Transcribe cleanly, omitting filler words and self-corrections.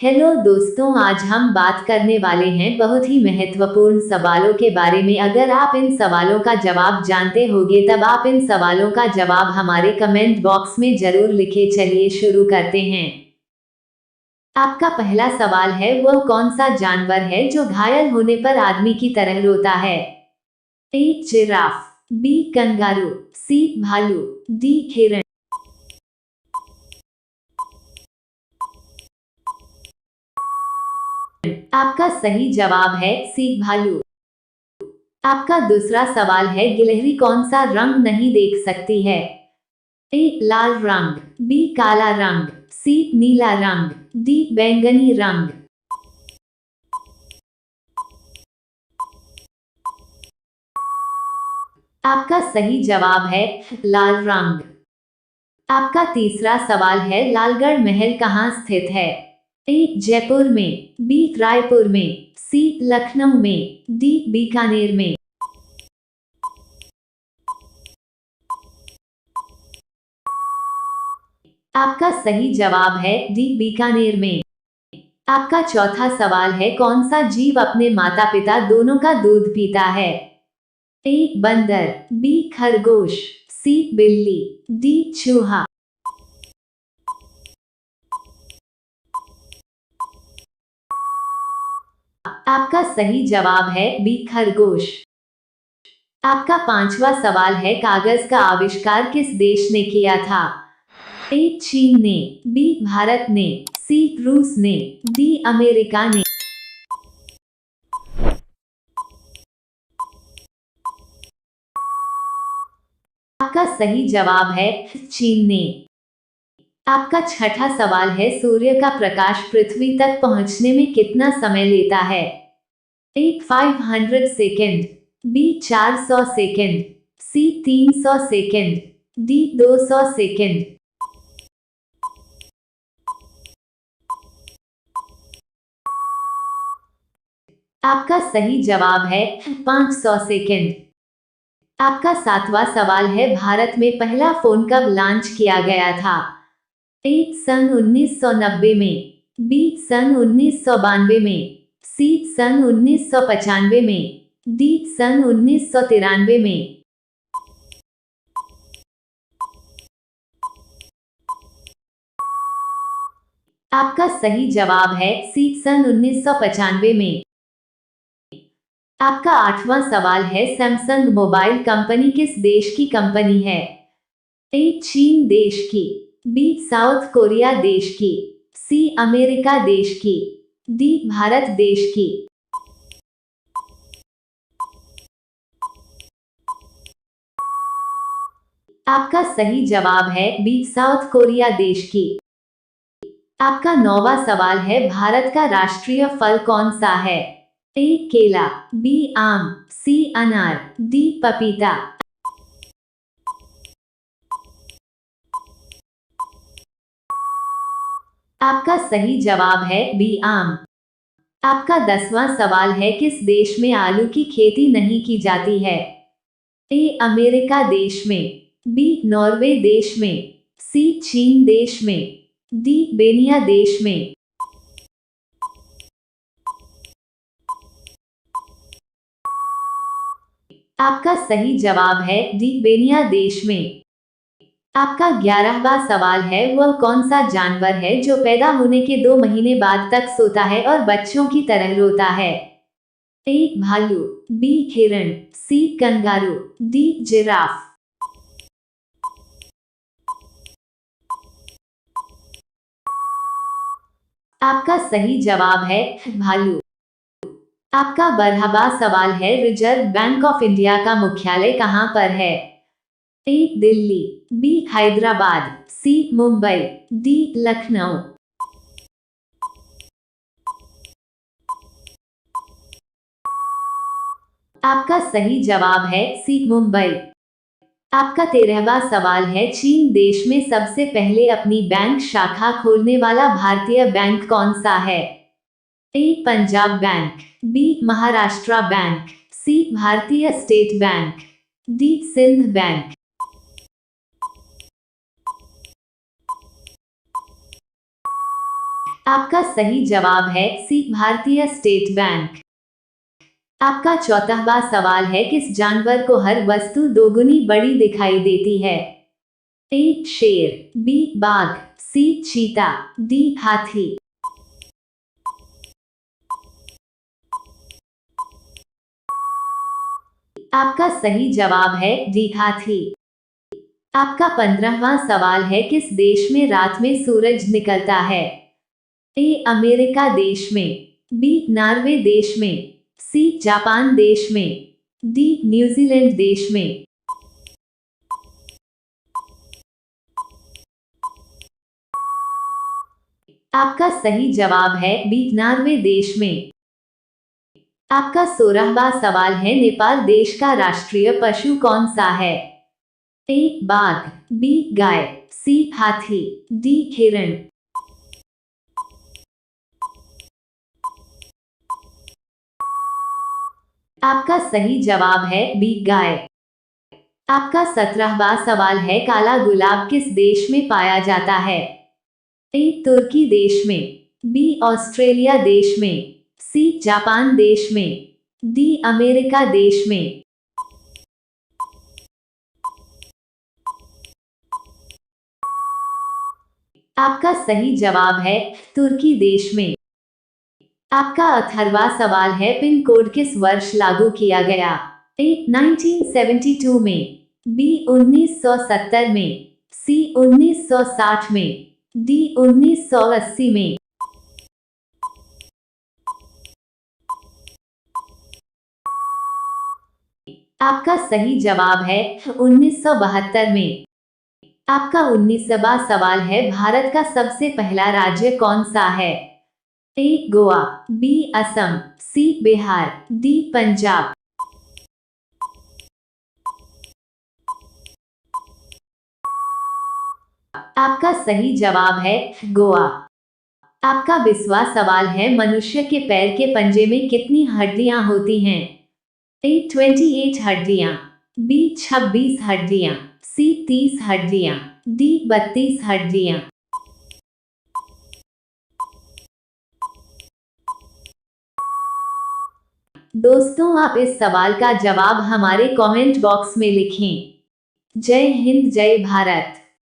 Hello दोस्तों, आज हम बात करने वाले हैं बहुत ही महत्वपूर्ण सवालों के बारे में। अगर आप इन सवालों का जवाब जानते होंगे तब आप इन सवालों का जवाब हमारे कमेंट बॉक्स में जरूर लिखें। चलिए शुरू करते हैं। आपका पहला सवाल है, वह कौन सा जानवर है जो घायल होने पर आदमी की तरह रोता है? ए जिराफ, बी कंगारू, सी भालू, डी हिरण। आपका सही जवाब है सी भालू। आपका दूसरा सवाल है, गिलहरी कौन सा रंग नहीं देख सकती है? ए लाल रंग, बी काला रंग, सी नीला रंग, डी बैंगनी रंग। आपका सही जवाब है लाल रंग। आपका तीसरा सवाल है, लालगढ़ महल कहाँ स्थित है? ए जयपुर में, बी रायपुर में, सी लखनऊ में, डी बीकानेर में। आपका सही जवाब है डी बीकानेर में। आपका चौथा सवाल है, कौन सा जीव अपने माता पिता दोनों का दूध पीता है? ए बंदर, बी खरगोश, सी बिल्ली, डी चूहा। आपका सही जवाब है बी खरगोश। आपका पांचवा सवाल है, कागज का आविष्कार किस देश ने किया था? ए चीन ने, बी भारत ने, सी रूस ने, डी अमेरिका ने। आपका सही जवाब है चीन ने। आपका छठा सवाल है, सूर्य का प्रकाश पृथ्वी तक पहुंचने में कितना समय लेता है? ए 500 सेकेंड, बी 400 सेकेंड, सी 300 सेकेंड, डी 200 सेकेंड। आपका सही जवाब है 500 सेकेंड। आपका सातवां सवाल है, भारत में पहला फोन कब लॉन्च किया गया था? ए सन 1990 में, बी सन 1992 में, सी सन 1995 में, डी सन 1993 में। आपका सही जवाब है सी सन 1995 में। आपका आठवां सवाल है, सैमसंग मोबाइल कंपनी किस देश की कंपनी है? ए चीन देश की, बी साउथ कोरिया देश की, सी अमेरिका देश की, डी भारत देश की। आपका सही जवाब है बी साउथ कोरिया देश की। आपका नौवां सवाल है, भारत का राष्ट्रीय फल कौन सा है? ए केला, बी आम, सी अनार, डी पपीता। आपका सही जवाब है बी आम। आपका 10वां सवाल है, किस देश में आलू की खेती नहीं की जाती है? ए अमेरिका देश में, बी नॉर्वे देश में, सी चीन देश में, डी बेनिया देश में। आपका सही जवाब है डी बेनिया देश में। आपका 11वां सवाल है, वह कौन सा जानवर है जो पैदा होने के 2 महीने बाद तक सोता है और बच्चों की तरह रोता है? ए भालू, बी हिरण, सी कंगारू, डी जिराफ। आपका सही जवाब है भालू। आपका 12वां सवाल है, रिजर्व बैंक ऑफ इंडिया का मुख्यालय कहाँ पर है? ए दिल्ली, बी हैदराबाद, सी मुंबई, डी लखनऊ। आपका सही जवाब है सी मुंबई। आपका 13वां सवाल है, चीन देश में सबसे पहले अपनी बैंक शाखा खोलने वाला भारतीय बैंक कौन सा है? A Punjab bank, B Maharashtra bank, C Bharatiya state bank, D Sindh bank. आपका सही जवाब है सी, भारतीय स्टेट बैंक। आपका 14वां सवाल है, किस जानवर को हर वस्तु दोगुनी बड़ी दिखाई देती है? ए शेर, बी बाघ, सी चीता, डी हाथी। आपका सही जवाब है डी हाथी। आपका 15वां सवाल है, किस देश में रात में सूरज निकलता है? ए अमेरिका देश में, बी नॉर्वे देश में, सी जापान देश में, डी न्यूजीलैंड देश में। आपका सही जवाब है बी नॉर्वे देश में। आपका 16वां सवाल है, नेपाल देश का राष्ट्रीय पशु कौन सा है? ए बाघ, बी गाय, सी हाथी, डी हिरण। आपका सही जवाब है बी गाय। आपका 17वां सवाल है, काला गुलाब किस देश में पाया जाता है? ए तुर्की देश में, बी ऑस्ट्रेलिया देश में, सी जापान देश में, डी अमेरिका देश में। आपका सही जवाब है तुर्की देश में। आपका 18वां सवाल है, पिन कोड किस वर्ष लागू किया गया? ए 1972 में, बी 1970 में, सी 1960 में, डी 1980 में। आपका सही जवाब है 1972 में। आपका 19वां सवाल है, भारत का सबसे पहला राज्य कौन सा है? ए गोवा, बी असम, सी बिहार, डी पंजाब। आपका सही जवाब है गोवा। आपका 20वां सवाल है, मनुष्य के पैर के पंजे में कितनी हड्डियां होती हैं? ए 28 हड्डियां, बी 26 हड्डियां, सी 30 हड्डियां, डी 32 हड्डियां। दोस्तों, आप इस सवाल का जवाब हमारे कमेंट बॉक्स में लिखें। जय हिंद, जय भारत।